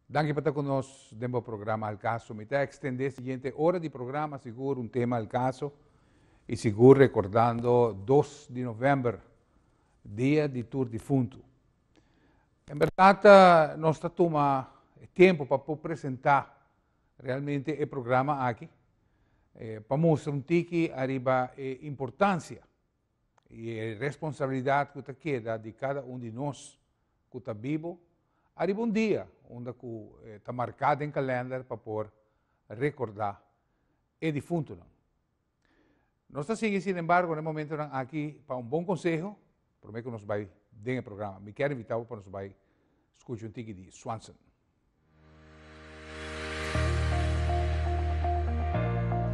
Dank je por estar conosco no programa Al Caso. Me está extender a siguiente hora de programa, seguro un tema Al Caso, y seguro recordando 2 de novembro, dia de Tour Defunto. En verdad, nós toma tempo para apresentar realmente o programa aqui, para mostrar um tique arriba a importância e a responsabilidade que queda de cada de nós que está vivo. Arriba dia onde está marcado em calendário para poder recordar o defunto. Nós estamos seguindo, sin embargo, no momento aqui para bom conselho, prometo que nos vai dar o programa. Me quero invitar para nos vai escutar tique de Swanson.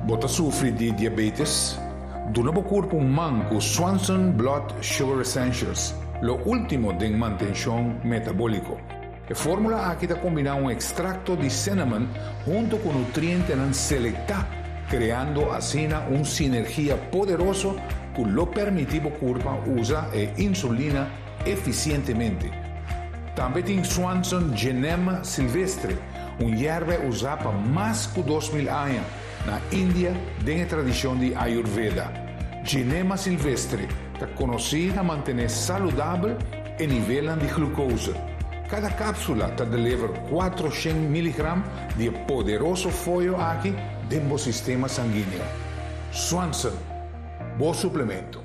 Bota sofre de diabetes? Duna bo corpo manco Swanson Blood Sugar Essentials, lo último de manutenção metabólico. A fórmula aqui está combinando extracto de cinnamon junto com nutrientes selecta, creando así sinergia poderoso que lo permitivo curva usa insulina eficientemente. Também tem Swanson Genema Silvestre, hierba usada para mais de 2000 anos na Índia, dentro da tradição de Ayurveda. Genema Silvestre está conhecida a manter saudável e nível de glucose. Cada cápsula te delivra 400 mg de poderoso folho aqui dentro do sistema sanguíneo. Swanson, bom suplemento.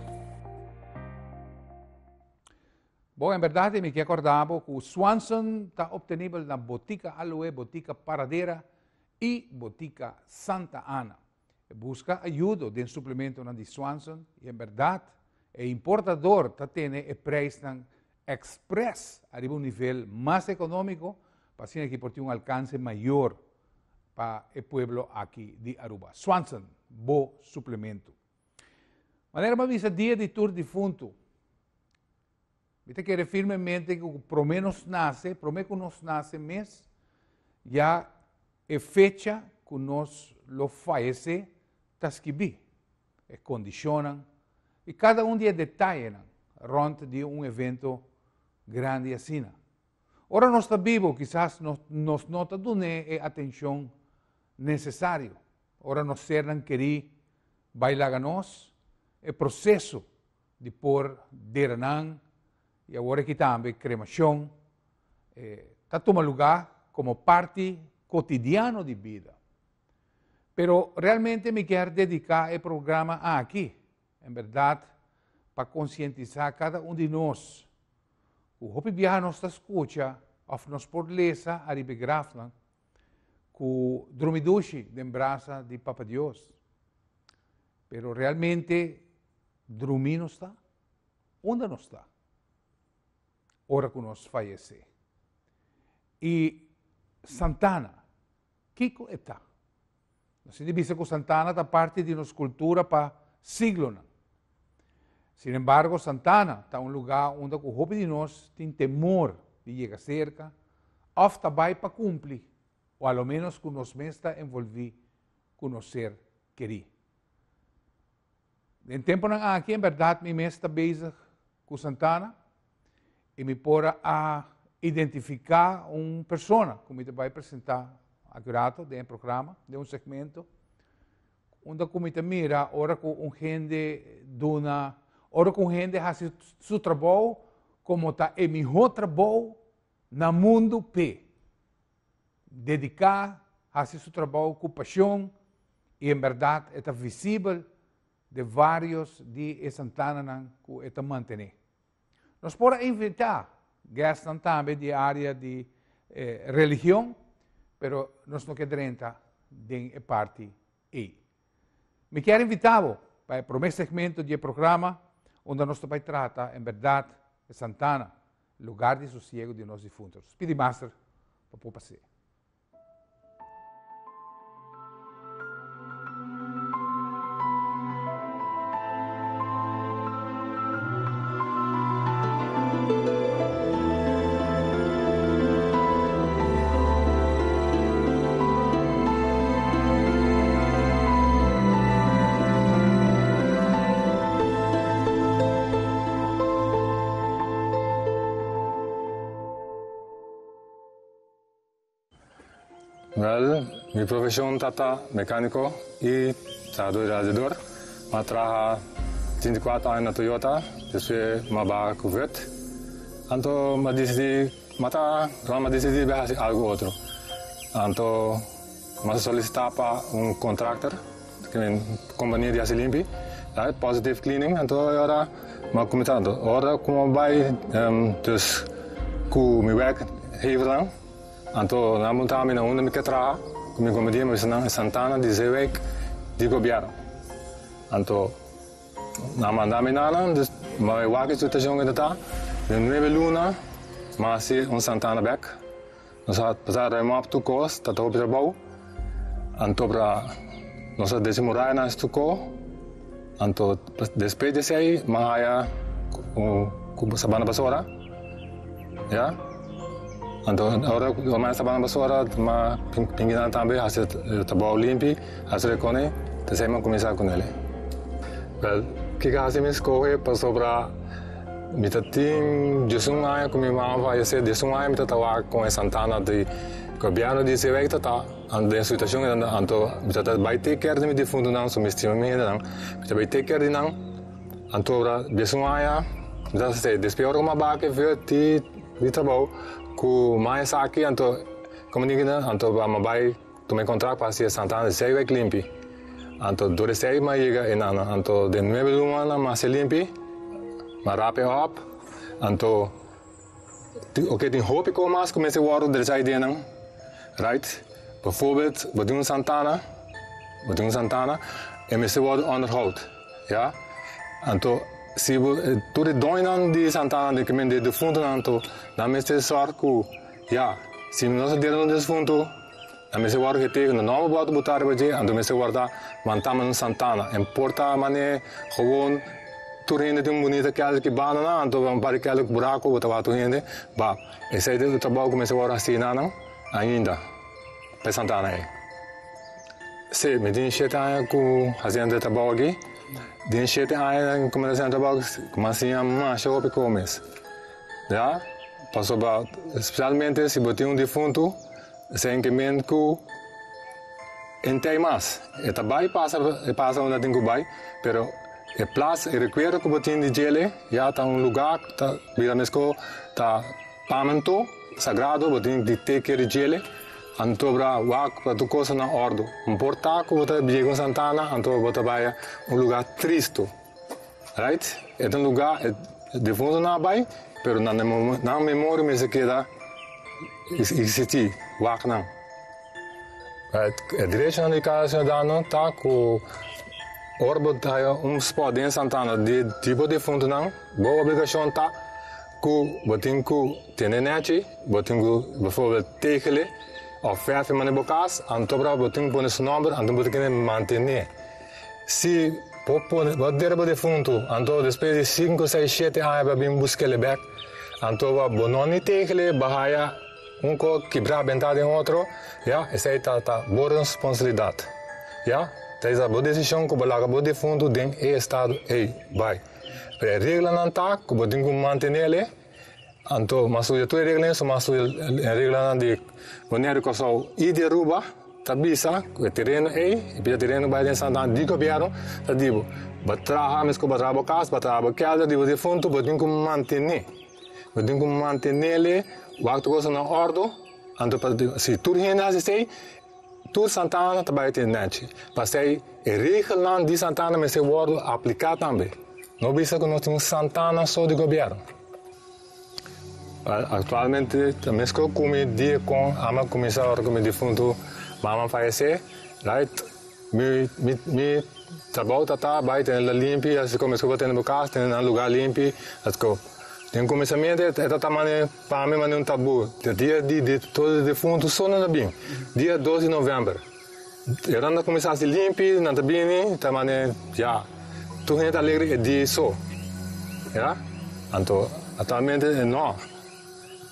Bom, em verdade, me acordava que o Swanson está obtenível na Botica Aloe, Botica Paradera e Botica Santa Ana. Busca ajuda de suplemento de Swanson e, em verdade, o importador está tendo o preço express arriba um nível mais econômico, para que por ter alcance maior para o povo aqui de Aruba. Swanson, bom suplemento. Maneira mais dia de Tour Defunto. Viste que firmemente que por menos nasce, mês, já é fecha que nós lo falece, está escrito, condicionam, e cada dia detalhe rond de evento grande assim. Ora nós estamos vivos, quizás nos nota dando a atenção necessária. Ora nós sermos querer bailar a nós, o processo de pôr deranan, e agora aqui também cremação, está tomando lugar como parte cotidiana de vida. Pero realmente me quero dedicar o programa aqui, em verdade, para conscientizar cada de nós. O hopi viaja nos escuta, of nos por lesa a ribegraflan, que dromidushi de embraça de Papa Deus. Pero realmente, dormir não está? Onde não está? Ora que nós falece. E Santana, Kiko está? Nós dizemos que Santana está parte de nossa cultura para siglos. Sin embargo, Santana está lugar onde o hope de nós tem temor de chegar cerca, ou vai para cumprir, ou ao menos que nós mesmos envolver com nosso ser querido. Em tempo aqui, em verdade, me está bezig com Santana e me pôr a identificar uma pessoa, como eu vai apresentar agora dentro do programa, de segmento, onde como eu mira, ora com gente dona. Ora com gente faz seu trabalho como está o melhor trabalho no mundo P. Dedicar a seu trabalho com paixão e, em verdade, está visível de vários de Santana que está mantendo. Nós podemos invitar gastos também de área de religião, mas nós não queremos de parte aí. Me quero invitar para o primeiro segmento do programa, onde nós vai tratar, em verdade, de Santana, lugar de sossego de nossos defuntos. Speedy Master, para o passeio. Well, mi profesión tata mecánico y soy radiador. Ma trabaja 24 anos na Toyota, después ma va Kuwait. Anto ma decidi fazer algo outro. Anto ma solicitar para contractor, que é companhia de limpi, right? Positive cleaning. Anto agora ma começando. Agora como vai dus ku mi werk geven. Anto na montami na onde me que trabalha, como companhia me em Santana de Zeewijk de governo. Anto na mandami nana, dus ma wake situação que tá. De 9 luna, mas se Santana back. Nós passar a map to cost, tá op trabalho. Anto para nós desmorar na estuco. Anto depois desse aí, mas com sabana basura. Ja? Anto agora mais sabana basura, mas pinginan também, hace trabalho limpo, hace recone, desema começar com ele. Well, que hace me escolhe para sobrar. Mita tim Jesungai kami mama ese Jesungai mita tawa com Santana de governo de Zeewijk tata ande situação anto mita vai take care de fundo não so mistima me não mita vai take care de não anto ora Jesungai mita se despior uma baque ver ti de trabalho com mais aqui anto como ninguém anto vamos vai tomar contrato para ser Santana de Zeewijk limpi anto dore sei mais chega enana anto de 9 lumana mas limpi maar raap op, anto, oké, die hoop ik ook maar, kom mensen worden, er zijn dingen, right? Bijvoorbeeld, we doen Santana, en mensen worden onderhoud, ja? Anto, zie we, door de doen die Santana, die gemeente de fundo, anto, dan mensen zorgen, ja, zie we nog delen de fundo, dan mensen worden getekend, de normen worden boetaren bij je, en de mensen worden mantamen Santana, en porta manier gewoon. Turende de bonita casa que banana, então para aquele buraco o tava turende, ba, esse aí do trabalho começou a assim não, ainda, para Santana aí. Se me diz que tá com fazendo trabalho aqui, diz que tá começando trabalho, comecei a marchar o picomes, já, passou ba, especialmente se botar defunto, sem que menco entende mais, e trabalho passa onde tem que vai, pero e plaats, e requer que botin de gele, ja, tá lugar, tá, vira mesco, tá pamento, sagrado, botin de take de gele, anto bra wak para tu coisa na ordo. Porta que bota Diego Santana, anto bota vai lugar triste, right? É lugar, de fundo na bai, pero na memória me se queda, existe, wak não. A direção de cada cidadão tá com Orbo tayo spot in Santana de tipo de fundo não, boa obrigação tá com botin com tenenete, botin com bijvoorbeeld tekelen of 5 mannen bokas, antobra botin põe esse número, anto botin manter. Se wat derbo de fundo, anto depois de 5, 6, 7 anos para bem buscar ele back, anto va bononi tekelen bahaya co quebrar bentado em outro, ja, essa aí tá boa responsabilidade, ja. Tens a boa decisão que balaga boa de fundo den estado vai. Para a regra não tá, que botem como manter ele, anto mas o tua regra é mas a regra não de maneira que só ir de ruba, tabisa, o terreno e pia terreno vai de Santana de governo, tá digo, batraha mesco batraba casa, batraba casa de fundo, botem como manter ele, o acto coisa na ordo, anto se tu renas sei Tour Santana também tem net. Passei a regra de Santana mas se pode aplicar também. Não bisa que nós temos Santana só de governo. Atualmente também estou com dia com a comissária como defunto mama falece, right? Me trabalho tá vai ter la limpi, assim como estou batendo casa, tem um lugar limpi, assim tem começamento é tamanho para mim mas um tabu. Dia de todo defunto só não bem. Dia 12 de novembro. Era na começar a se limpar, não tá bem, tamanho já. Tu gente alegre é dia só. Já? Então atualmente não.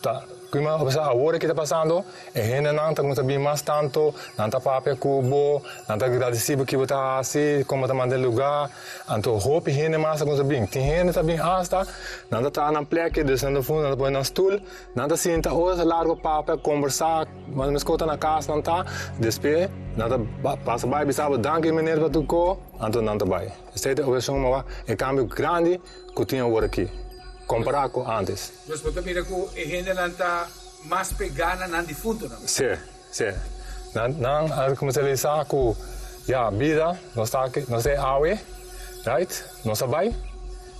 Tá Como agora que está passando, a gente não está muito mais tanto, não está papel cubo, não está agradecido que você está assim, como está mandando lugar, então hope gente mais está bem. Tem gente está bem hasta, não está na pleca, dus não fundo, não põe na stoel, não está senta hoje largo papel conversar, mas me escuta na casa não está, depois não está passa by, bisabo danke meneer para tu co, então não está by. Este é o som mas é cambio grande que tinha agora aqui. Comparar com antes. Mas você mira que a gente não está mais pegada no defunto, não? Sim, sim. Não, como se diz, que a vida nós é água, right? Nós vai,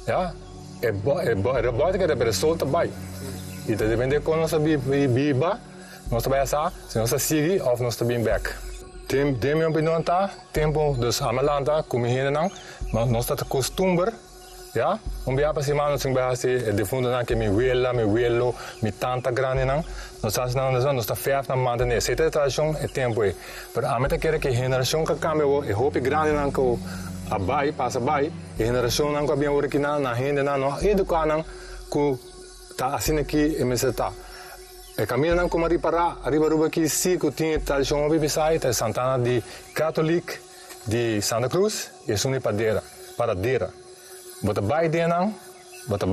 já. É bom que a pessoa vai. E depende de como nós viva, nós vai assar, se nós seguir ou nós bem back. Tem minha opinião tá, tempo dos amalanta, como gente não, nós está costume. Ja, biar apa sih mana sing bahasa de fundo na que mi abuelo, mi tanta grande não, nós está ferro na manta né, certa tradição é tempo é, pero a meta quer que geração que cambia é hope grande não que a bai passa bai, e geração não que bem hora que na gente não educar não que tá assim aqui é meseta. É caminho não como arriba aqui sim que tinha tradição bibisai, tá Santana de Católico de Santa Cruz e Suni Paradeira. Bota baie denang, bota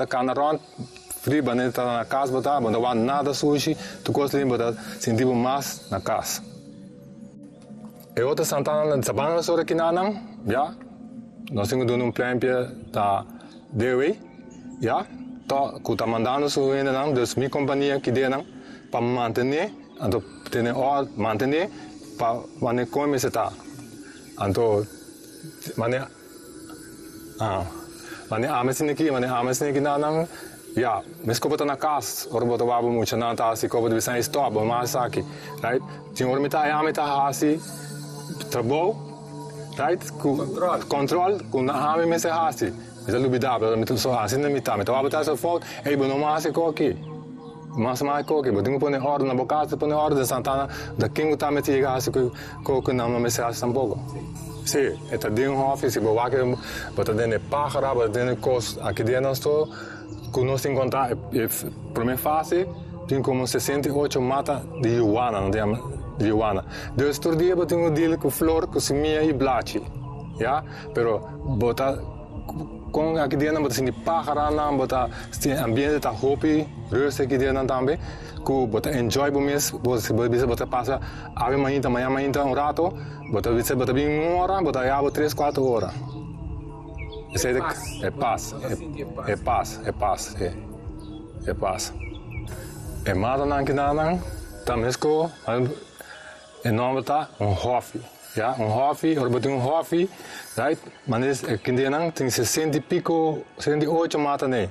kana rond, free banana na casa, bota wan nada sushi, tu costa bota sentir mais na casa. E outra Santana de Sabana sobre aqui nanang, já, nós temos dando plano da Dewey, já, tá, que tá mandando so ainda não, dus minha companhia que denang, para manter, então ter manter, para manter como se tá, então mana amesin aqui não já mesmo bota na casa ou bota babo muito não tá assim como deve ser stop mas aqui right tinha hora metade assim trabalho right control com na ame mesmo assim mas ele bidava mas só assim na metade babo tá só falta ei bom não assim coque mas mais coque botando põe ordem na boca põe ordem de Santana da quem tá metendo assim coque não mas assim tampouco. Sim, é de office, bota dentro de pájaro, bota dentro de coisa. Aqui dentro nós estou, quando nós encontramos, para mim fácil, tem como 68 matas de Ioana, não tem de Ioana. Dois por dia, bota um deal com flor, com semente e blachi, já? Pero bota com aqui dentro bota assim de pájaro, não bota ambiente tá hopi, resta aqui dentro também. Que bota enjoy o mês, bota passa amanhã rato, bota bem uma hora, bota já 3-4 horas. Isso é paz, é paz. É mais não que nada, também é nome tá hobby, já hobby, ou bota hobby, right? Mas aqui dentro tem 60 e pico, 68 mata né.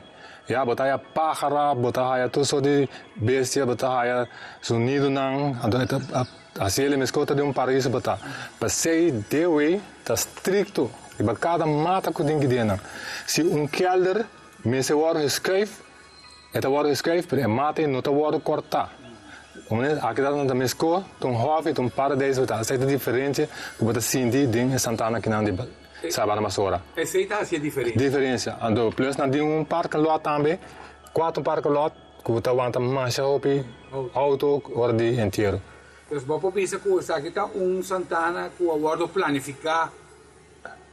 Ja, bota aí pájaro, bota aí tudo só de bestia, bota aí sonido não, assim ele me escuta de paraíso bota. Passei de way, tá estricto, e para cada mata que tem que dentro. Se kelder me se word geschreven, het word geschreven, pero mata não tá word cortar. Aqui dá na mesco, tom hobby, tom paradise bota, essa é diferente, que bota sentir dentro Santana que não de Sabana Masora. Receita assim é diferente. Diferença. Então, plus na de parque lot também, 4 parque lot, que você aguenta mais hopi, auto, hora de inteiro. Então, você pensa que isso aqui tá Santana que o acordo planificar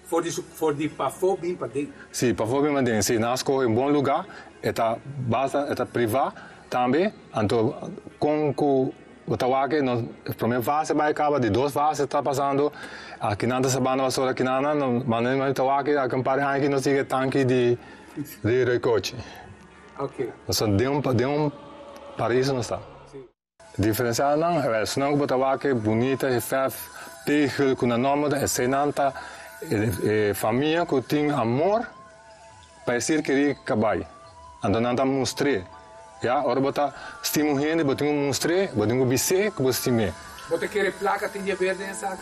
for de para fora bem para dentro. Sim, para fora bem para dentro. Sim, nós escolhemos um bom lugar, é base, é privado também. Então, com o Tawake, na primeira fase vai acabar, de 2 fases está passando. Aqui na Sabana Vassoura, aqui na Mané Tawake, a campanha aqui nós temos tanque de recoche. Ok. Nós de paraíso não está. Diferencial não, é senão o Tawake bonita, é tegel com a nome, é senanta, é família que tem amor, para dizer que ele cabai. Então não está mostrando. Ja, ora bota stimu gente, bota mostre, bota bise, que você time. Bota querer placa tem de verde nessa.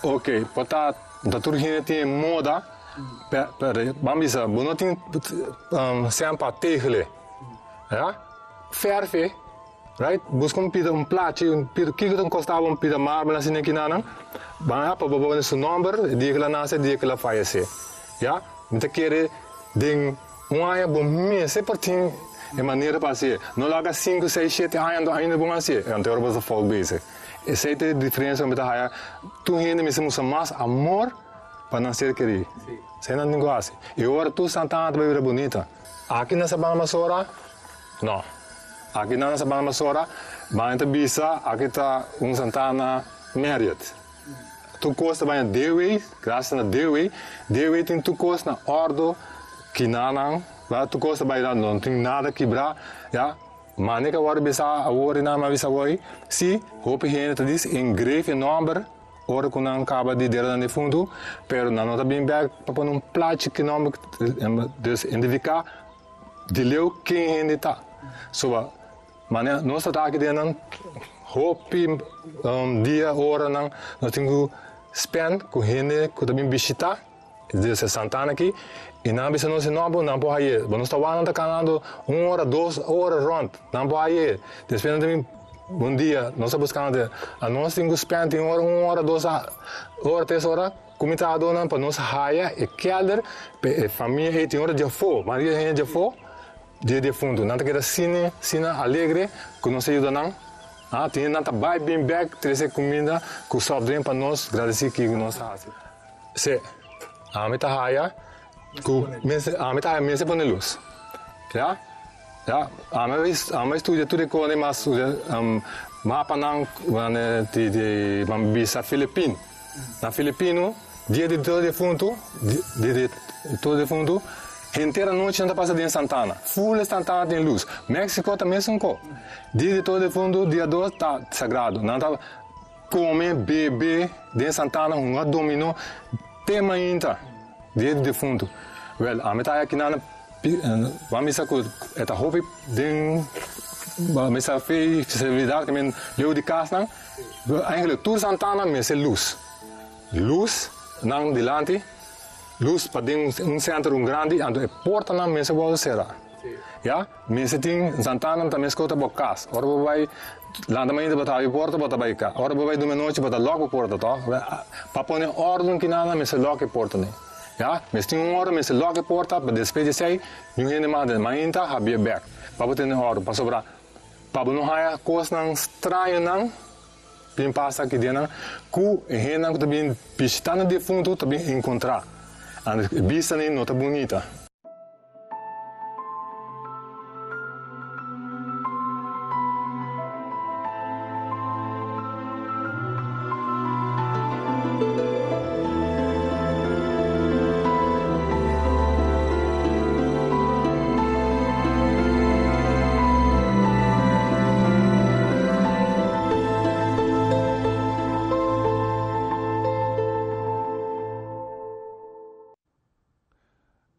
Ok, bota tudo gente tem moda. Vamos dizer, não tem sempre tegle. Ja, ferve, right? Busca plato, que não custava pida marble assim aqui não. Vai para botar seu número, dia que ela nasce, dia que ela falece. Ja, então querer den um bom mês, é por É maneira para ser. Não larga 5, 6, 7 anos ainda bom assim. Então você volta bezig. Essa é a diferença com a tu ainda me usa mais amor para não ser querido. Sem nada negócio. E agora tu Santana também é bonita. Aqui na Sabana Masora, não. Aqui na Sabana Masora, mas bisa aqui está Santana married. Tu costa bem Dewey, graças a Dewey tem tu costa na ordo que não, tu costa bem lá não tem nada quebrar, já. Mas nega agora bisa agora na mais bisa agora, se hope gente tá diz em greve number, ora quando não acaba de der no fundo, pero não tá bem back para pôr plástico que não dus identificar de leu quem gente tá. So, mas nós tá aqui dentro, hope dia hora não, nós temos spend com gente que também visitar, desde Santana aqui. E não bisa não se não pode ir. Nós estamos canando 1 hora, 2 horas rond, não pode ir. Depois também bom dia, nós estamos buscando a nós temos spend em 1 hora, 2 horas, 3 horas, comida dona para nós raia e kelder, a família tem hora de fo, Maria tem de fo, dia de fundo, não quer cine alegre, que nós ajuda não. Tem nada vai bem back, trazer comida, com soft drink para nós, agradecer que nós fazemos. Se a meta raia a metà mese pone luz, ya, a me studia tutte cose ma mapa nang di bisa Filipino, na Filipino dia de todo fundo, inteira noite anda passa em Santana, full Santana tem luz, México também são co, dia de todo fundo dia 2 tá sagrado, não tá come bebe de Santana dominó tema ainda. Dia de fundo. Well, a metade aqui na vamos saber é a hobby den mas a festividade também leu de casa não eigenlijk tour Santana mas é luz não delante luz para dentro centro grande ando porta não mas é boa será já mas tem Santana também escuta bocas ora vai lá também de botar a porta botar vai cá ora vai do noite botar logo a porta tá para pôr ordem que nada mas é logo a porta né. Ja, mas tem hora, mas logo a porta, para despedir sei, não tem nada, mas ainda havia back. Para ter hora, para sobrar, para não haver coisa não estranha não, bem passa aqui dentro, que a gente também visitando de fundo também encontrar, a vista nem não tá bonita.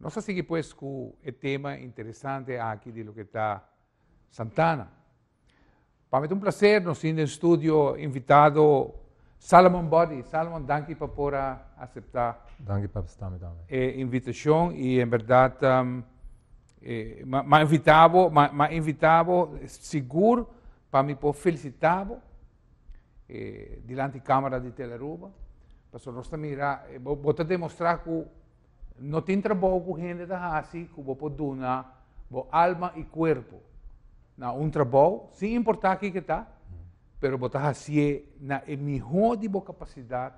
Vamos a seguir pues con el tema interesante aquí de lo que está Santana. Para mí es un placer, nos tiene en estudio invitado Salomon Body. Salomon, gracias por aceptar la invitación y en verdad me ha invitado seguro para mí por felicitarlo delante de cámara de Teleruba. Para nosotros mira, voy a demostrar que no tem trabalho com gente da assim que vou poder dar alma e corpo na trabalho sem importar que está, pero botar assim na melhor de boa capacidade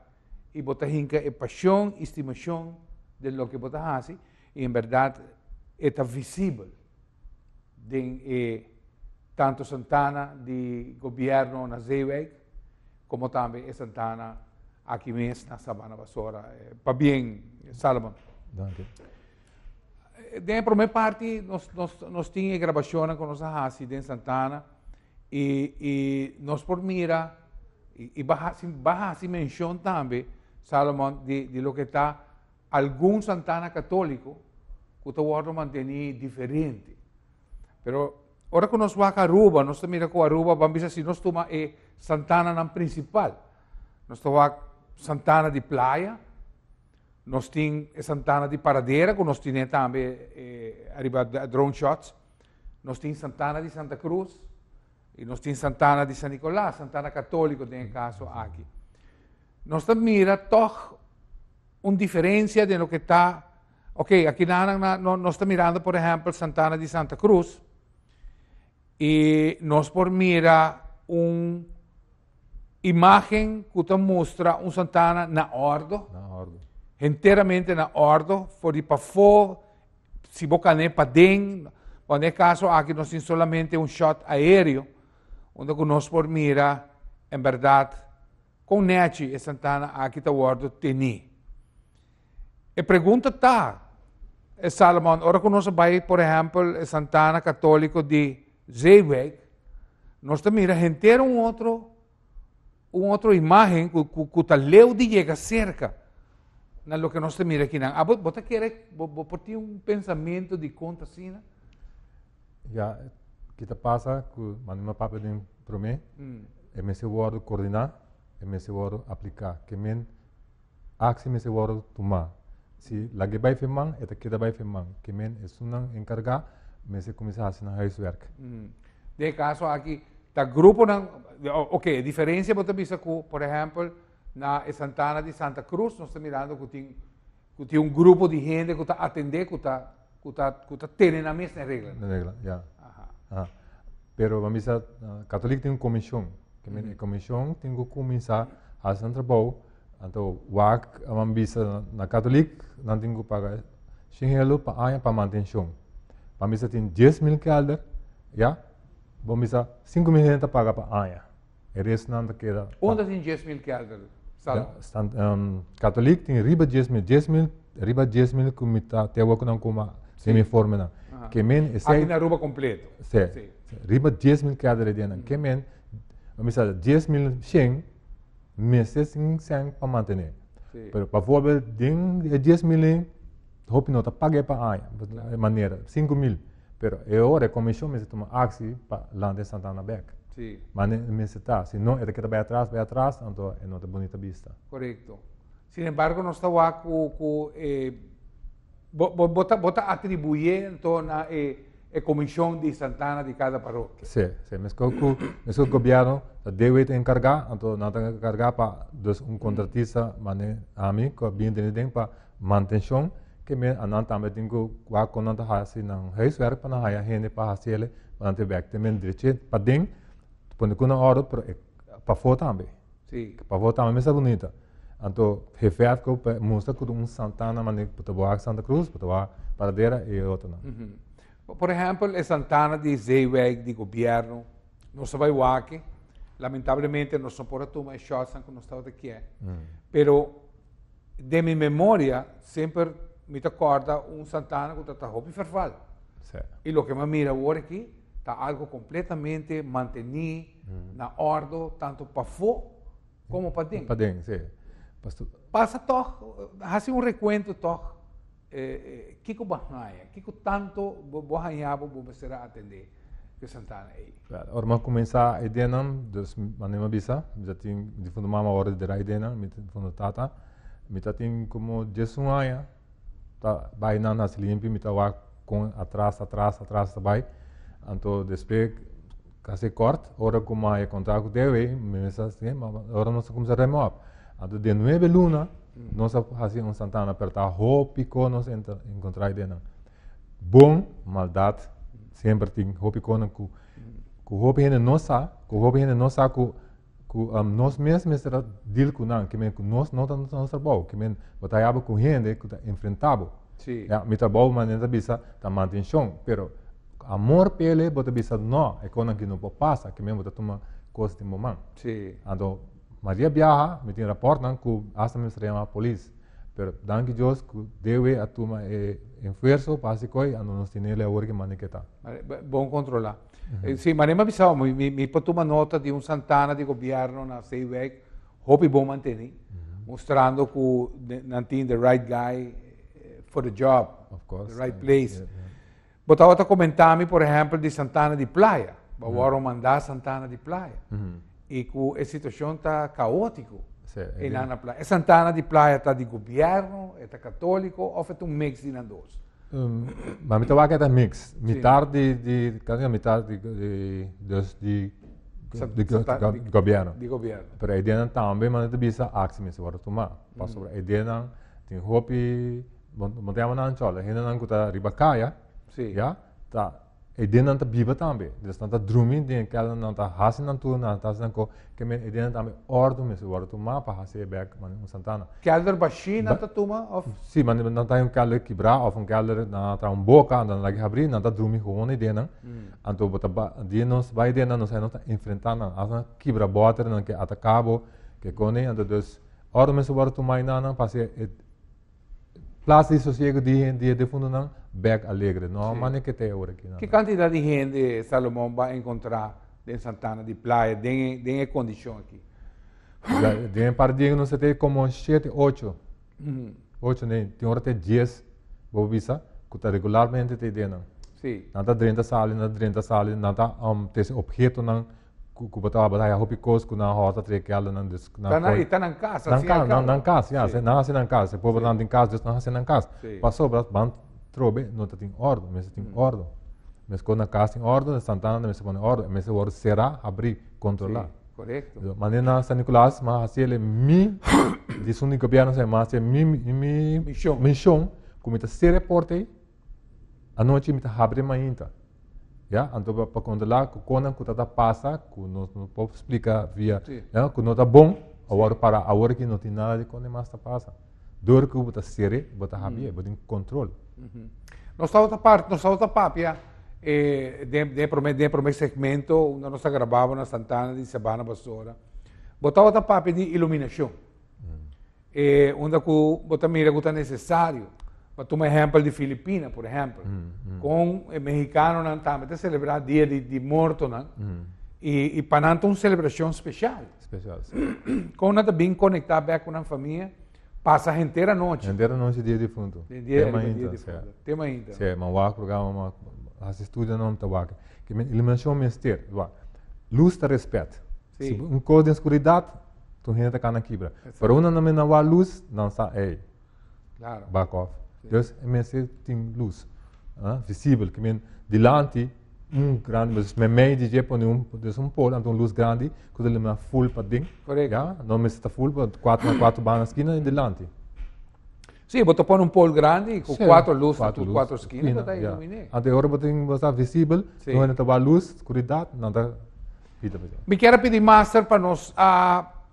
e botar hinca paixão e estimação de lo que botar assim e em verdade está visível de tanto Santana de governo na Zeeweg como também Santana aqui mesmo na Sabana Basora. Para bem, Salomon. Da primeira parte, nós tínhamos gravação com nossa raça em Santana e nós por mira e barra menção também, Salomon, de lo que está algum Santana católico que o outro mantém diferente. Pero agora que nós vamos a Aruba, nós mira com Aruba, vamos ver se nós toma Santana na principal. Nós toma Santana de praia. Nós temos Santana de Paradeira, que nós temos também arriba drone shots. Nós temos Santana de Santa Cruz e nós temos Santana de San Nicolás, Santana Católico, tem caso aqui. Nós mira toch uma diferença de lo que está. Ok, aqui nós estamos mirando, por exemplo, Santana de Santa Cruz y nos por mira imagen que te muestra un Santana na ordo, inteiramente na ordo, for para fora, se boca nem para dentro, nesse caso aqui nós temos solamente um shot aéreo, onde nós por mira, em verdade, com Nechi e Santana aqui está ordo teni. E pergunta tá, Salomão, ora que nós vai, por exemplo, Santana católico de Zeeweg, nós mira inteiro outra imagem que está leu de chega cerca na lo que nós mira aqui. Você quer ter um pensamento de conta assim? Ja, kita passa que manima papel din para mim, é me se word coordenar, é me se word aplicar, que men aksi me se word tomar. Se lagi bij firman, é kita bij firman, que men é sunang encargar, me se começar a assinar huiswerk. De caso aqui, tá grupo ok, a diferença você visa que, por exemplo, na Santana de Santa Cruz, nós estamos mirando que tem um grupo de gente que está atendendo, que está tendo na mesma regra. Na regra, ja. Pero vamos dizer, católico tem uma comissão, que a comissão tem que começar a fazer um trabalho, então, vamos dizer, na católico, não tem que pagar R$100 para manutenção. Vamos dizer, tem 10.000 kelder, ja? Vamos dizer, 5.000 gente paga para aia. O resto não queda. Onde tem 10.000 kelder? Católico tem riba 10.000 que me está até o que não como semi-forma não. Que men é aqui na ruba completo. Sim. Riba 10.000 kelder de não. Que men, vamos dizer, 10.000 100 meses sem para manter. Pero para favor, tem 10.000 hope não tá pague para aia, de maneira 5.000. Pero agora a comissão me toma ação para lá de Santana Beck. Sim. Mas me está, se não é que vai atrás, então é não é bonita vista. Correto. Sin embargo, nós estamos com bota atribuir então na a comissão de Santana de cada paróquia. Sim. Mas o governo deve encargar, então não tem que encargar para contratista, mas a mim que bem tem para manutenção. Que me anan também tem que quando quando tá assim não huiswerk para a gente para fazer para ter back também direito para dentro quando quando hora para fora também sim para fora também é bonita então refere que mostra que Santana mas para boa Santa Cruz para Paradeira e outra não. Por exemplo, a Santana de Zeeweg de governo não se vai aqui lamentavelmente não são por tomar shots que não está aqui pero de minha memória sempre me acorda Santana que está roupa e ferval. E o que me mira agora aqui, está algo completamente mantenido na ordem, tanto para fora como para dentro. Para dentro, sim. Passa toch, faz recuento toch, que barranha, que tanto barranha você será atender que Santana aí. Ora, mas começar a ideia não, dus manema bisa, já tem de fundo mama hora de dar ideia não, me fundo tata, me tem como 10 anos. Tá vai na nas limpi me tá com atrás vai então depois case corte ora como é contrato deve me assim ora nós começar a remover então de 9 luna nós fazemos Santana apertar hopico nós encontrar ideia não bom maldade sempre tem hopico não com hopi ainda não sa com hopi ainda não sa com nós mesmos será deal com não que nós não estamos no trabalho que batalhava com gente que está enfrentável sim me trabalho mas não bisa tá manutenção pero amor pele bota bisa não é quando que não passa que mesmo tá toma coisa de momento sim então Maria viaja me tem rapport não que hasta me chama a polícia pero danke Deus que deve a toma esforço para se coi ando nos tinha agora que maniqueta bom controlar. Sim, mas nem avisava, me pôs uma nota de Santana de governo na Zeeweg, hope bom manter, mostrando que não tem the right guy for the job, of course, the right place. Botava a comentar-me, por exemplo, de Santana de Playa, vamos mandar Santana de Playa, e que a situação está caótica na Playa. Santana de Playa está de governo, está católico, ou é mix de dois? Mas me toca que é mix, metade de governo. De governo. Pero a ideia também, mas não bisa aksi me se vai tomar. Passo a ideia não tem hopi, montamos na anchola, ainda não cuta ribacaia, já tá ideia não tá viva também. Dus não tá drumming, tem que ela não tá hasin não tu, não tá assim que me ideia também ordo, mas o ordo mapa hasin back, mano, Santana. Kelder baixinho, não tá tuma? Of... Sim, mas não tá kelder quebrar, ou kelder não tá boca, não lagi abrir, não tá drumming gewoon ideia não. Então bota dia não vai ideia não sai não tá enfrentar não, asa quebra bota não que atacabo, que cone, então dus ordo mas o ordo mais não, passe Plaats de sossego de fundo não, back alegre. Não, Sim. mas que tem agora aqui. Que quantidade de gente Salomão vai encontrar em Santana de praia, tem condição aqui? De par dia não se tem como 7, 8. 8 nem, tem hora tem 10. Vou visa, que tá regularmente tem dentro. Sim. Nada 30 sali, nada tem objeto não, que botar a roupa coisa, que na rota três que ela não diz. Está na casa, na casa, já, se não na casa, se povo não tem casa, não na casa. Passou para ban trobe, não tem ordem, mas tem ordem. Mas quando na casa tem ordem, Santana mas põe ordem, mas o ordem será abrir, controlar. Correto. Mas na San Nicolás, mas assim ele mi, diz um governo se mas é missão, como está se reporte, a noite me está abre ainda. Ja, então para controlar que quando que tá passa, que não pode explicar via, ja, que não tá bom, agora para agora que não tem nada de quando mais tá passa. Dor que bota série, bota rabia, bota em controle. Nossa outra papia, de primeiro segmento, onde nós gravava na Santana de Sabana Basora, bota outra papia de iluminação. Onde que bota mira que é necessário. Para tomar exemplo de Filipinas, por exemplo, com o mexicano não também está celebrar dia de morto, não? E para não uma celebração especial. Com nada bem conectado com a família, passa a inteira noite. Inteira noite dia de fundo. Tema ainda. Sim, mas o programa, as estudos não estão aqui. Que iluminação mistério, luz está respeito. Se um cor de escuridade, tu renta cá na quebra. Para uma não me a luz, não está aí. Claro. Back off. Dus mensen tem luz, visível, que men delante grande, mas me meio de jeito dus polo, então luz grande, quando ele me full para dentro, correto? Não me está full para quatro banas esquina em delante. Sim, botou pôr polo grande com quatro luzes, quatro esquinas, botar iluminar. Até agora botar visível, não é nada luz, escuridade, nada. Me quero pedir master para nós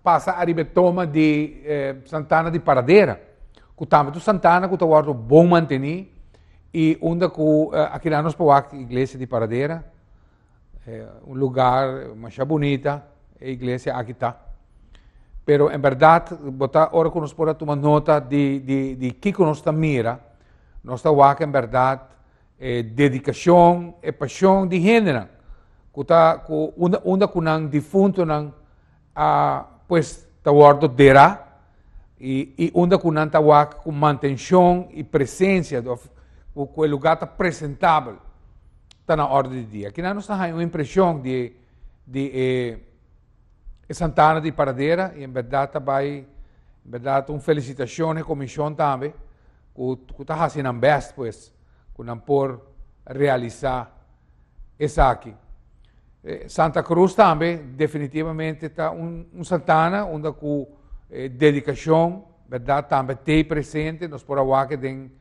passar a ribetoma de Santana de Paradeira. Que também Santana, que está bom manter, e onde aqui lá nós podemos a igreja de Paradeira, lugar mais bonita, a igreja aqui está. Pero, em verdade, botar hora que nós podemos tomar nota de que nós estamos mira, nós estamos aqui, em verdade, dedicação e paixão de gênero, que está onde que não defunto, pues, está guardo dera, e onde que não está com manutenção e presença, o lugar está apresentável, está na ordem do dia. Aqui nós temos uma impressão de Santana de Paradeira, e em verdade uma felicitação à comissão também, que está fazendo o best, pues, que não pode realizar isso aqui. Santa Cruz também, definitivamente, está Santana, onde com dedicação, verdade, também tem presente, nós podemos ver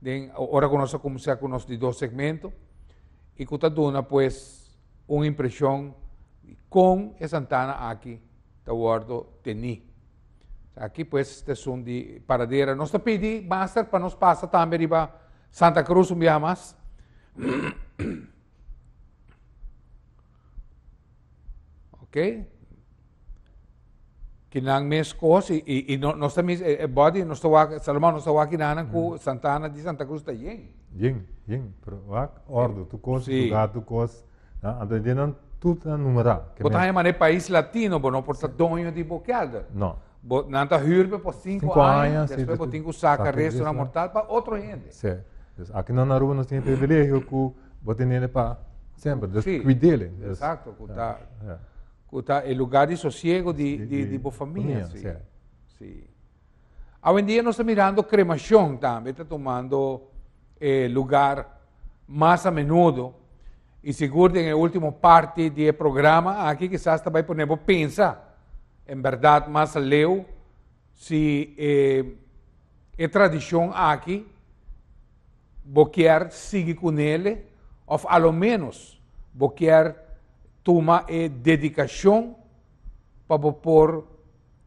que agora que nós começamos com os dois segmentos, e que está dando, pues, uma impressão com a Santana aqui, está guardo teni. Aqui, pues, estação de Paradeira. Nós te pedi, master, para nós passar também para Santa Cruz, um dia mais. Ok? Que não mes coisas, e nós também, body, nós estamos, Salomão, nós estamos aqui na com Santana de Santa Cruz também. Pero ordo, tu coisa, lugar, tu coisa, então tudo é numerar. Botar em país latino, não por dono de boqueada. Não. Não está hirbe por 5 anos, depois botar que saca resto na mortal para outra gente. Sim. Aqui na rua nós temos privilégio que botar nele para sempre, cuidar dele. Exato, é lugar de sossego de boa família. Sim. Hoje em dia nós estamos mirando cremação também, está tomando lugar mais a menudo. E seguro que na última parte do programa, aqui quizás também podemos pensar, em verdade, mais leu, se é tradição aqui, boquear sigue com ele, Of a lo menos, vos quer tomar dedicação para pôr,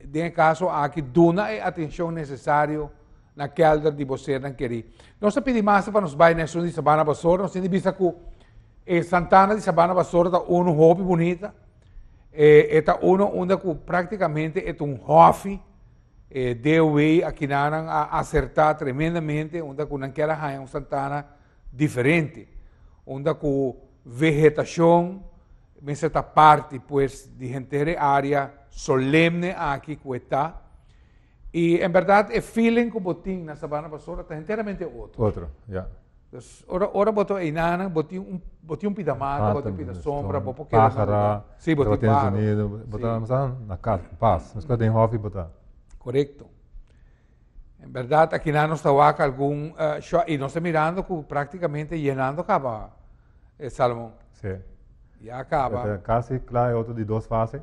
em caso, aqui, dona a atenção necessária na kelder de você não querer. Nós pedimos para nos bailes de Sabana Basura, nós temos visto que Santana de Sabana Basura está um hobby bonita, está onde praticamente é hobby, deu aqui a acertar tremendamente, onde não quer um Santana diferente, onde com vegetação, esta parte pues, de gente área solemne aqui que está. E, em verdade, o feeling que eu tenho na Sabana Basura está inteiramente outro. Outro, já. Ora botou inana, botei um pidamata, botei um pida sombra, botei pájara, sim, botei pájara, botei na casa, paz, mas quando tem hobby botar. Correto. Em verdade, aqui não está algum e nós estamos mirando que praticamente llenando acaba, Salomão. Sim. Já acaba. Quase claro, é outro de 2 fases.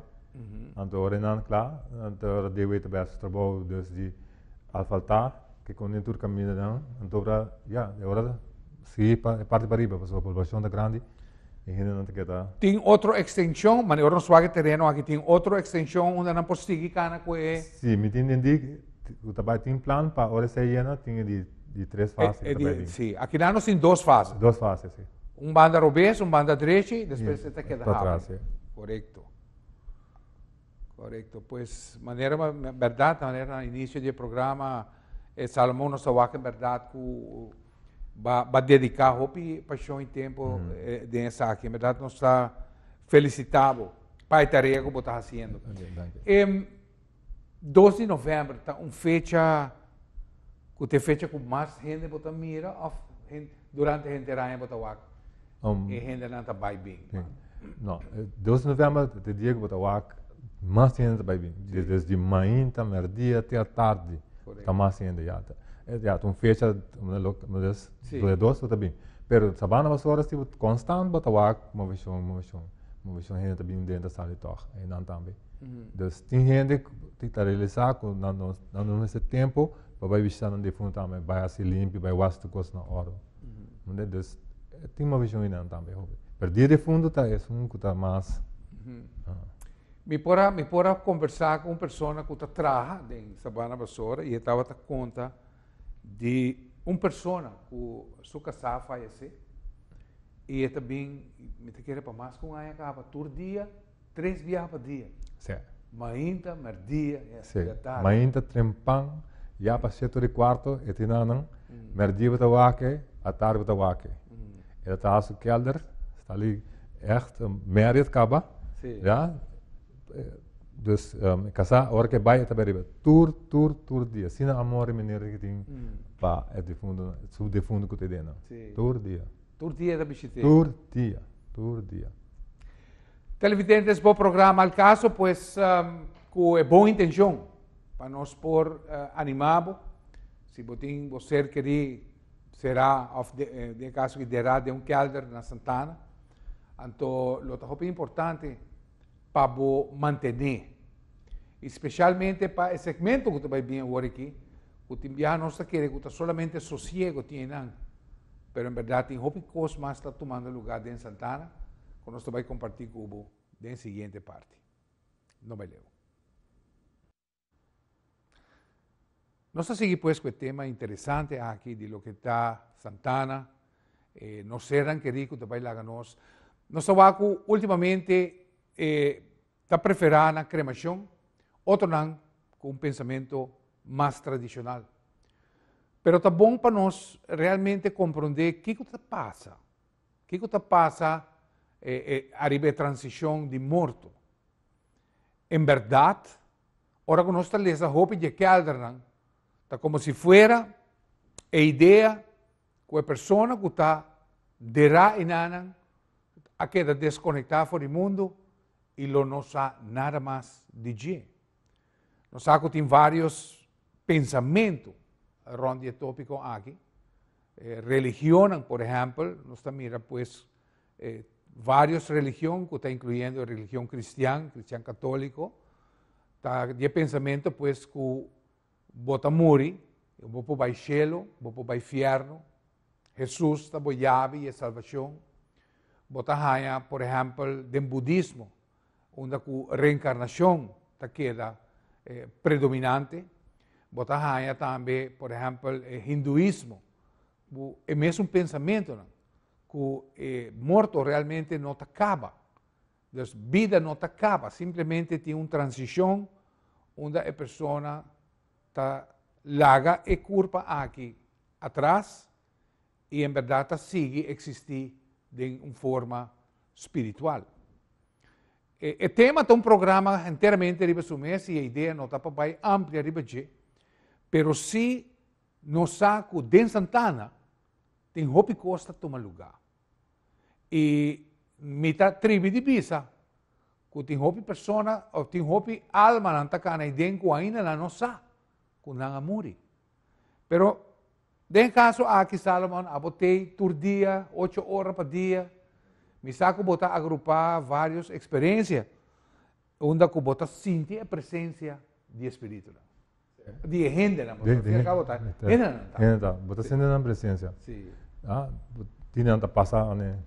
Então, Renan, claro, então, deu o beste trabalho de asfaltar, que com o tour caminho não, então, já, é hora de parte para riba, porque a população é grande e ainda não tem Tem outra extensão, mas agora não o terreno aqui tem outra extensão onde não pode seguir cana com Sim, me entendi que o trabalho tem plano para a hora de llena, tem de 3 fases. Sim, aqui não tem 2 fases. 2 fases, sim. Banda robês, banda direita e depois você queda rápido. Correto. Correto. Pois, maneira, verdade, maneira, início do programa, Salomão nos falou que, verdade, que vai dedicar hobby, paixão e tempo dessa aqui. Em verdade, nós está felicitado para a tarefa que você está fazendo. 12 de novembro, está uma fecha, que tem fecha com mais gente que mira, durante a gente rainha que você e gente não está bem. Não, 12 de novembro, é dia que você mais gente está bem. Desde manhã até meio-dia até a tarde, está mais gente já. Ja, uma fecha, mas dois está bem. Mas Sabana Basura estive constante para uma visão gente bem dentro da sala de toque, e não também. Então, tem gente que está realizando, não nesse tempo, para visitar no defunto também, vai assim limpo, vai waste coisas na hora. Então, tem uma visão ainda também. Mas dia de fundo está é um que está mais. Me pora conversar com uma pessoa que está trabalhando em Sabana Basura e estava a conta de uma pessoa que sua casa faleceu e também me quer para mais com a acaba todo dia 3 viagens por dia. Sim. Mainta, merdia, tarde. Mainta trempang, já para 7:15 e tinanang, merdia bota wake, a tarde bota wake. E dat is een kelder, está ali echt meerderheid kaba, ja. Dus casa, hora que vai até beriba, tour dia. Sina amor menino que tem pa é de fundo, sub de fundo que te dena. Tour dia. Tour dia da bichite. Tour dia. Televidentes, bom programa al caso, pues com boa intenção para nós por animado, se botin você querer será de caso que derá de kelder na Santana, então o que é importante para manter, especialmente para esse segmento que vai vir agora aqui, que tem viajar nossa querer que solamente sossego tem não, mas em verdade tem hobby coisas mais está tomando lugar em Santana, que nós vai compartilhar com o na seguinte parte. Não vai ler. Nós seguimos pues com o tema interessante aqui de lo que está Santana, nós serão queridos que vai lá nós. Nós sabemos ultimamente está preferindo a cremação, outro não com um pensamento mais tradicional. Pero está bom para nós realmente compreender o que está passa. O que está passa arriba a transição de morto. Em verdade, ora que nós estamos lendo a roupa de kelder, está como se fuera a ideia que a pessoa que está derá inana a queda desconectada do mundo e não sabe nada mais de si. Nós sabemos que tem vários pensamentos ronde tópico aqui. Religião, por exemplo, nós mira pues várias religiões, que está incluindo a religião cristã católico, está de pensamento pues que bota muri, vou para o cielo, vou para o inferno, Jesus está boiave e a salvação, bota haya, por ejemplo, del budismo, onde a reencarnação ta queda predominante. Bota haya também, por exemplo, hinduísmo, é mesmo pensamento, não? Que morto realmente não acaba. Então, vida não acaba, simplesmente tem uma transição onde a pessoa está larga e curva aqui atrás e, em verdade, sigue existir de uma forma espiritual. O tema de um programa inteiramente riba mês e a ideia não está para amplia riba de, pero se no saco de Santana tem hopi costa toma lugar. E mita tribo de bisa, que tem hopi persona ou tem hopi alma na takana e dengo ainda na nossa, que não amuri. Pero den caso aqui Salomon abotei tur dia, 8 horas por dia. Me saco botar agrupar várias experiências, onde que botar sentir a presença de Espírito. De gente, não? Bota sendo na presença. Sim. Tinha anta passar, né?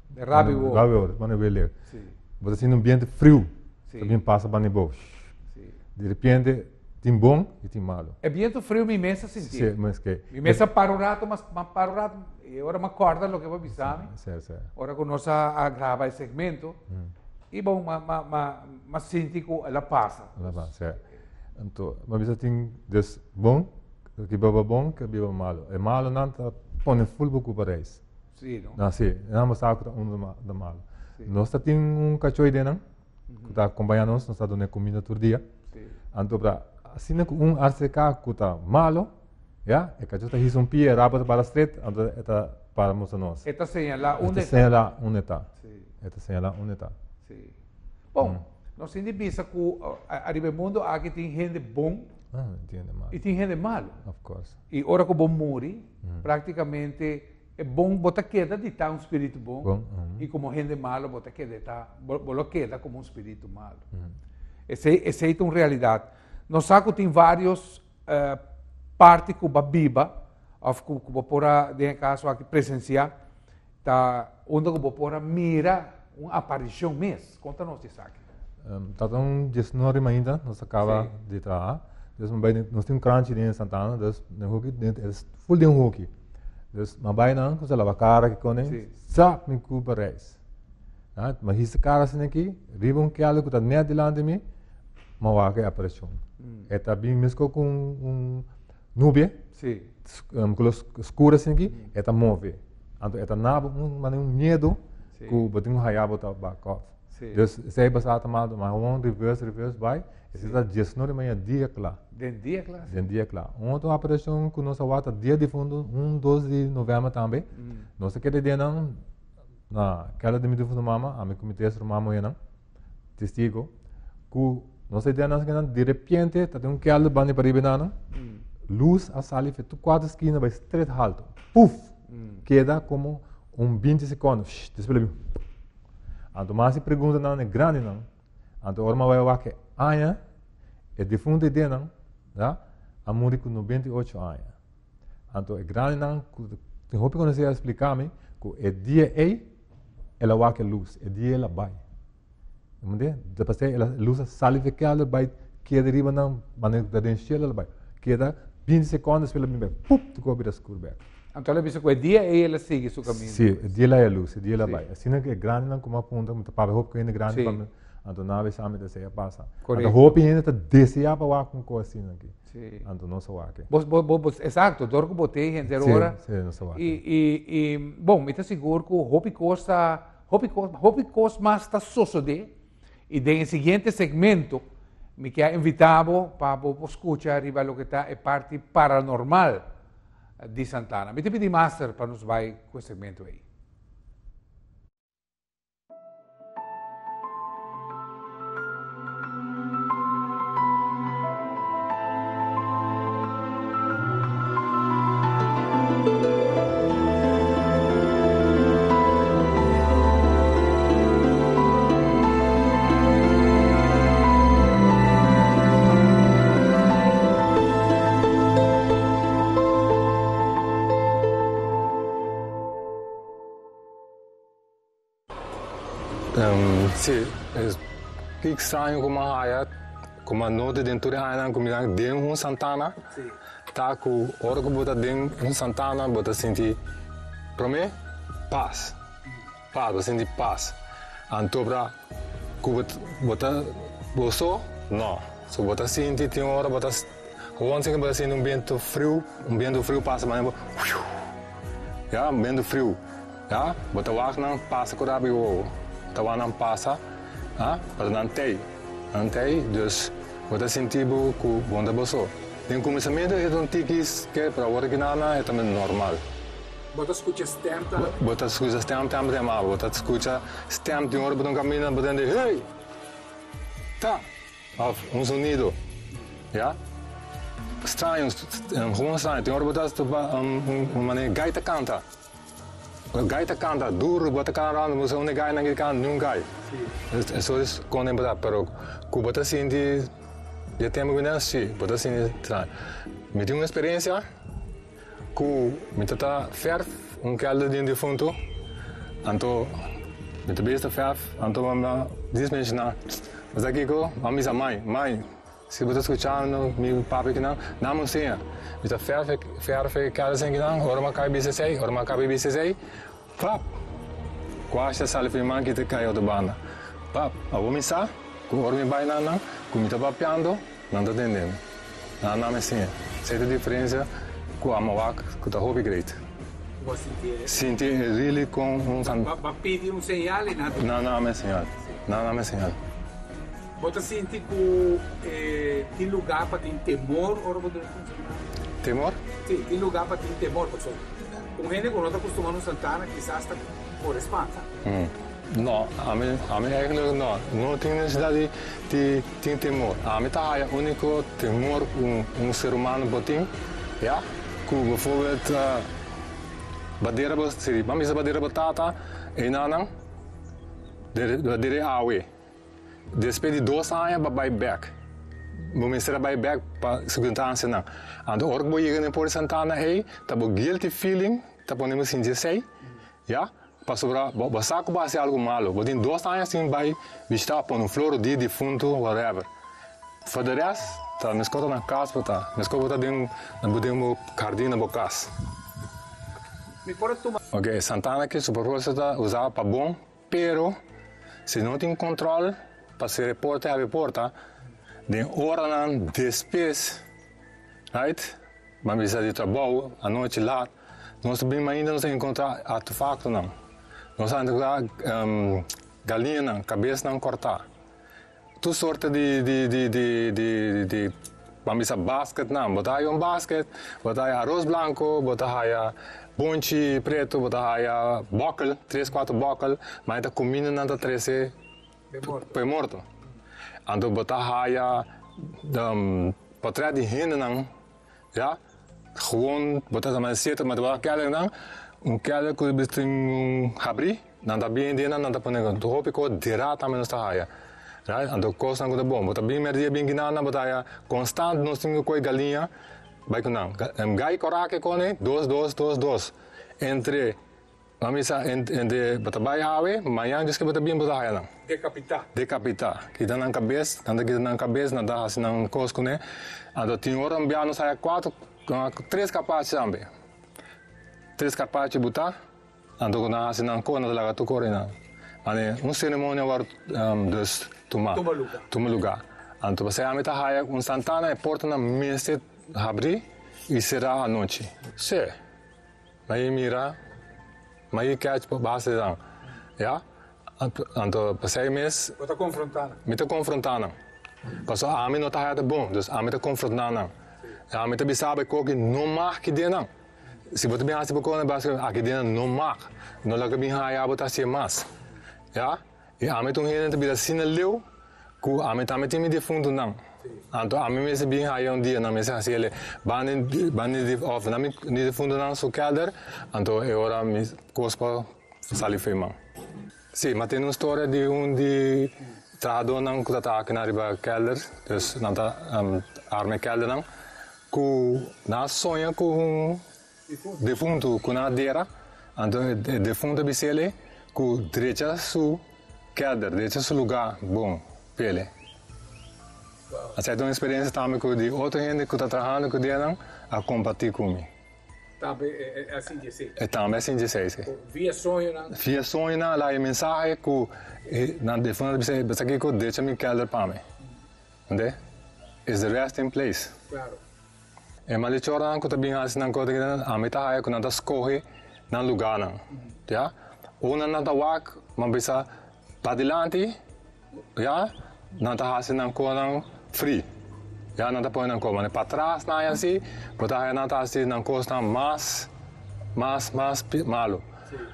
De rápido. Rápido, mano, beleza. Sim. Bota sendo um ambiente frio, Sim. também passa para nebo. Sim. De repente, tem bom e tem malo. É viento frio, me mesa sentir. Sim, mas que... Me mesa para o rato, mas para o rato, e agora me acorda o que eu vou avisar. Certo. Agora que nós a gravar esse segmento, e bom, mas sentir que ela passa. Ela passa, certo. Então, mas você tem des bom, que baba bom, que baba malo. E malo não está põe full buco para isso. Sim, não? Não, sim. Não, mas está da malo. Nós temos cachorro de não, que está acompanhando nós está dando comida todo dia. Então, para assim RCK que está malo, ja, e cachorro está risum pie, rabat para street, então está para nós. Esta señala onde está. Señala onde está. Sim. Esta señala onde está. Sim. Bom, nós temos vista que arriba mundo aqui tem gente bom Entende mal. e tem gente malo. Of course. E hora que o bom morre, praticamente é bom botar queda de estar um espírito bom. E como gente malo, botar queda de estar, queda como um espírito malo. Essa é uma realidade. Nós sabemos que tem vários partes que a Bíblia, que vou pôr, de caso aqui, presenciar, onde eu vou pôr, mira uma aparição mesmo. Conta-nos isso aqui. Então, just não ainda, nós acaba de trabalhar. Nós temos crunch em Santana, é full de hockey. Dus maar bijna, als je lava cara que koning, sa me cuba reis. Maar hisse cara assim aqui, ribam que algo que tá net delante de mim, mas vai que apareceu. É também mesmo com nuvem, com os escuras assim aqui, é tá move. Então é tá nabo, mas medo, que o botinho raiabo tá back off. Dus zij bestaat maar gewoon reverse vai. Esse é just não é dia claro. Dia claro. Outra operação que nós vamos dia de fundo, 2 de novembro também. Nós queremos dia não na aquela de me fundo mama, a me comitê sobre mama aí não. Testigo que nós ideia não que de repente tá tem que algo bani para ir não. Luz a sali feito 4 esquinas vai straight alto. Puf. Queda como 20 segundos. Desculpe. Então, mas se pergunta não é grande não. Então, orma vai lá que aia é de fundo de não, tá? A muri com 98 anos. Então, é grande não. Tem roupa que você vai explicar-me que é dia ela vai que luz, é dia ela vai. Entende? Depois ela luz sale de que ela vai que deriva não, mas da dentista ela vai. Queda 20 segundos pela minha, pup, tu cobre a escura. Então ela pensa que é dia e ela segue seu caminho. Sim, é dia ela é luz, é dia ela vai. Assim é grande não como aponta, muito para roupa que é grande para então na vez a mim se passa. Então roupa ainda tá desejar para lá com coisa assim aqui. Sim. Então não só aqui. Exato, dor que botei gente hora. Sim, não só aqui. E bom, me tá seguro que roupa coisa mais tá suceder. E no seguinte segmento me quer invitado para escutar arriba o que está é parte paranormal de Santana. Me te pedi master para nos vai com esse segmento aí. Sim, que estranho como a raia, como a nota dentro da raia, como a dentro Santana, tá com hora que bota dentro Santana, bota sentir, para mim, paz, bota sentir paz. Então para bota bolso, não, só bota sentir tem hora bota quando você bota sentir vento frio passa, mas já vento frio, já bota o ar não passa com a bio, tá o ar não passa. Para nanti, dus bota sentir que bom bolso. No começamento é tiquis que para o original é também normal. Bota escuta stem, tá? Bota escuta stem também mal. Bota escuta stem de hora bota caminha bota de hey, tá, sonido, já? Estranho, gewoon estranho. De hora bota uma gaita canta. Gaita canta, duro, bota caramba, mas uma gaita não canta, não gai. Isso é quando bota, pero que bota sentir, já tem alguma assim, bota sentir estranho. Me tive uma experiência, que me tata ferf, caldo de defunto, então me teve esta ferf, então mamãe diz me não, mas aqui ko, mami sa mãe, se você escutando, meu papai que não me ensina. Met de verf kaarsen gedaan, orma kai BCC, pap. Quase salve man que te caiu da banda. Pap, a vomissar, com orme bainana, com mita papiando, não tá entendendo. Não me ensina. Sei a diferença com a mawak, com a hobby great. Sentir really com pedir sinal e nada. Não me ensina. Não me ensina. Você sente que tem lugar para ter temor ou você temor? Sim, tem lugar para ter temor, pessoal. Com gente que não está acostumado a Santana, quizás está por espanta. Não, a mim eigenlijk não tem necessidade de ter temor. A mim está o único temor ser humano botim, ja? Que, bijvoorbeeld, badeira batata, e nanang, de awe. Depois de 2 anos, vai back. Vamos ser vai back para segurança não. Ando orgo chegando por Santana aí, tá bom guilty feeling, tá bom nem sentir sei, já? Para sobrar, basta que passe algo malo. Vou ter 2 anos assim vai visitar para um flor de defunto, whatever. For the rest, tá me escuta na casa, tá. Me escuta dentro na bodega jardim na bocas. Me pode tomar. Ok, Santana que superforça tá usava para bom, pero se não tem controle para se reportar a reporta, de hora não depois, right? Mas de trabalho, à noite lá, nós também ainda não encontrar artefacto não. Nós encontrar galinha não, cabeça não cortar. Tu sorte de vamos basket não, botar aí basket, botar aí arroz branco, botar aí bonche preto, botar aí bocal, 3-4 bocal, mas ainda comida não tá 13 foi morto. Então botar aí portret de renda não, já? Gewoon botar também certo, mas botar kelder não, kelder que tem abrir, não tá bem dentro, não tá ponendo, tu hope que dirá também não está aí. Right? Então coisa não é bom, botar bem merdia bem guinana, botar constante nós temos coi galinha, vai com não, gai coraque com né, 2. Entre vamos entre botar bai ave, manhã diz que botar bem botar aí não. Decapitar. Que dá na cabeça, quando que dá na cabeça, não dá assim não cosco né. Então tem hora ambiar não sai 3 capazes também. 3 capazes botar, então não assim não cor não dá tu cor não. Mas cerimônia agora dus toma lugar. Então você a meta aí Santana porta na mesa abrir e será à noite. Sim. Mas mira, mas catch por base não, já? Então passei mês. Me tá confrontando. Passou a mim não tá bom, dus a mim tá confrontando. A mim tá sabe que não marque de não. Se você bem assim porque base aqui de não marque, não logo bem aí botar se mais. Ja? E a mim tô rende também assim leu, que a mim também tem me defunto não. Então a mim me bem aí dia na mesa assim ele bane de off, não me defunto não so kelder, então eu ora me cospa salifema. Sim, mas tem uma história de trabalhador não que tá aqui na riba kelder, dus não tá arme kelder não, que na sonha com defunto com na dera, então defunto bisele, que direita su kelder, dit is een lugar bom, pele. Als hij een experiência também com de outra gente que está trabalhando com dela, a compartilhar comigo. Também é assim de ser. É também assim de ser. Via sonho, não? Via sonho, lá é mensagem que na defesa você aqui que deixa me kelder para mim. Entende? Is the rest in place. Claro. E mas le choran que também assim não coisa que a meta é que não escorre na lugar não. Já? Ou não tá wak, mas bisa para adiante, já? Não tá assim não coisa free. Já não tá põe não coisa, mas para trás não é assim, botar não tá assim não coisa mais malo.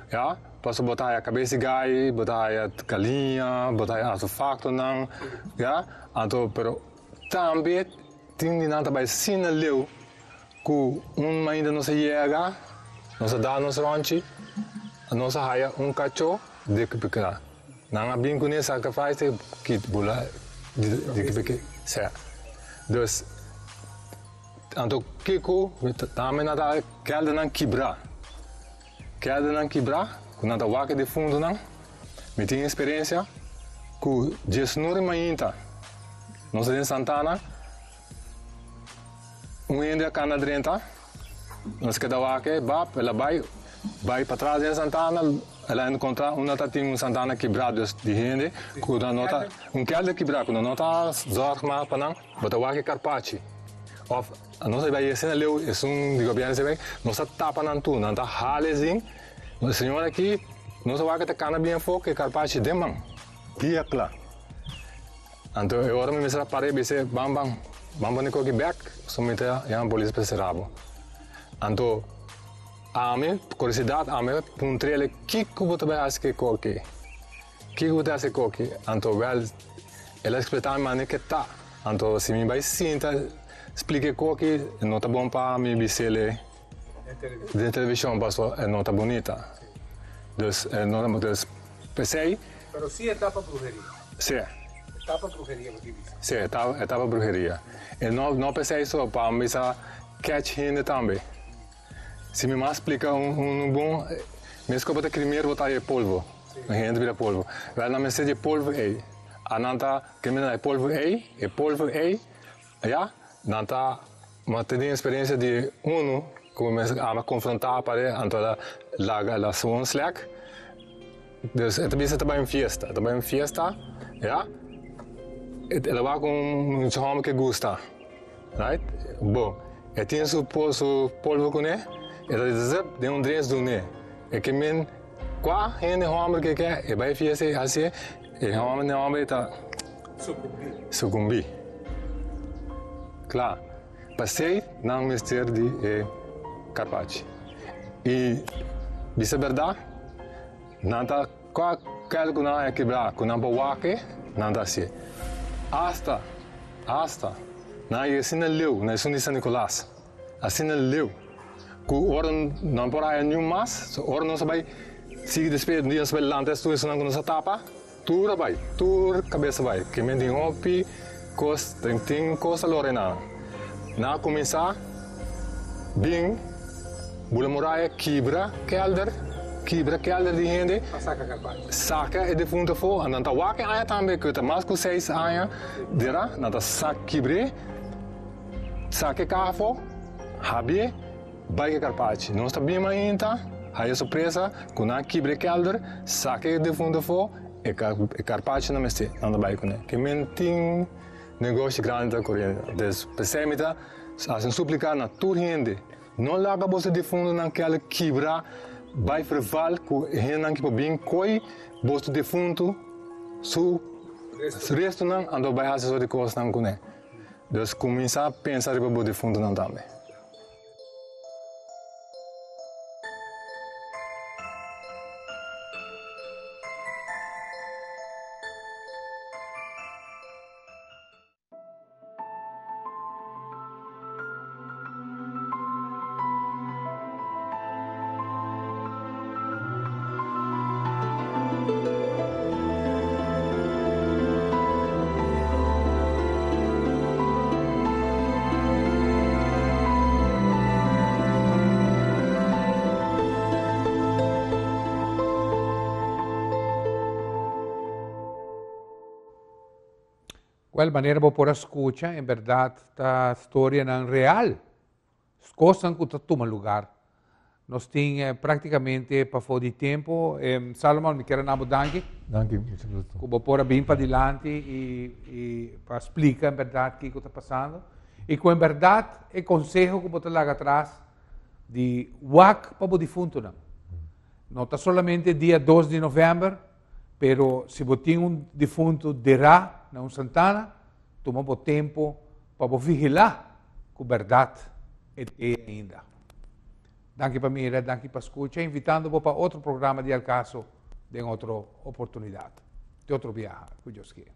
Já? Posso botar a cabeça gai, botar a galinha, botar a artefacto não, já? Então, pero também tem não tá vai sim leu que ainda não se chega, não se dá nos ranchi, não se haya cachorro de que pequena. Não há bem com esse sacrifício que bula de que pequena. Certo. Dus, então Kiko também não dá kelder não quebrar. Kelder não quebrar, quando não dá de fundo não. Me tem experiência que Jesus não ainda, não se tem Santana. Ainda cana drenta, nós que dá que bap, ela vai para trás em Santana, ela encontra uma tatinha Santana quebrado de gente, quando nota kelder quebrado, quando nota zorg maar panang, bota wake carpacci. Of nós vai esse leu, é de governo se vai, nós tapa nan tu, não tá halezing, o senhor aqui, nós wake te cana bem foco, carpacci demang, dia claro. Então eu ora me será para bem bam. Bambang ko back, sumita yang polis peserabo. Anto, ame curiosidade ame puntrele kiko botabe aske koki. Kiko botabe aske koki. Anto well, ela explica mane que tá. Anto se me vai sinta explique koki, não tá bom para me bisele. De televisão passou, não tá bonita. Dus não dus pensei. Pero sí etapa brujería. Sí. Etapa brujería, lo que dice. Sí, etapa brujeria. E não pensei isso para me catch gente também. Se me mais explica bom, me escopa de primeiro botar polvo, a gente vira polvo. Vai na mesa de polvo aí, a nanta que me dá polvo aí, já, nanta, mas tenho experiência de como me confrontar para então la sua slack. Dus het is também em fiesta, já. Ela vai com um chama que gosta, right? Bom, e tem seu polvo com ele, ela diz de dress do né, e que men qua gente homem que quer, e vai fazer assim, e homem tá sucumbir. Claro, passei não mistério de carpaccio. E isso é verdade, não tá qua que não é quebrar, que não pode waque, não tá assim. Hasta, na assim leu, na São Nicolás, assim leu, que ora não por aí nenhum mais, ora não se vai seguir despedir, não se vai lançar tudo isso não se tapa, tudo vai, tudo cabeça vai, que me tem opi, tem coisa lorena, na começar, bem, bula muralha quebra kelder de gente, saca e de fundo for, en dan ta wake aya também que mas com 6 aya dira, na ta sac quebre, saque carro, habie, vai carpaccio, não está bem ainda, aí surpresa, com a quebre kelder, saque de fundo for, e carpaccio não meste, não da vai com ele, que menting negócio grande da Coreia, des percebita, assim suplicar na tur gente, não larga você de fundo naquela quebra. Vai verval com gente que bem coi, bosto de fundo, su resto não ando vai fazer só de coisas não com ele. Dus começar a pensar para de fundo não também. Qual maneira vou por escuta, em verdade, a história não real. As coisas que estão tomando lugar. Nós temos praticamente para fora de tempo. Salomão, me quero dar danke. Danke, muito gosto. Que vou pôr bem para adiante e para explicar, em verdade, o que está passando. E com, em verdade, é conselho que vou te lá atrás de WAC para o defunto. Não está somente dia 2 de novembro, pero se você tem defunto de Ra, na Santana, toma o tempo para vigilar com a verdade ainda. Danke para mim, danke para escutar, invitando-vos para outro programa de Al Caso, de outra oportunidade, de outro viagem, que Deus quer.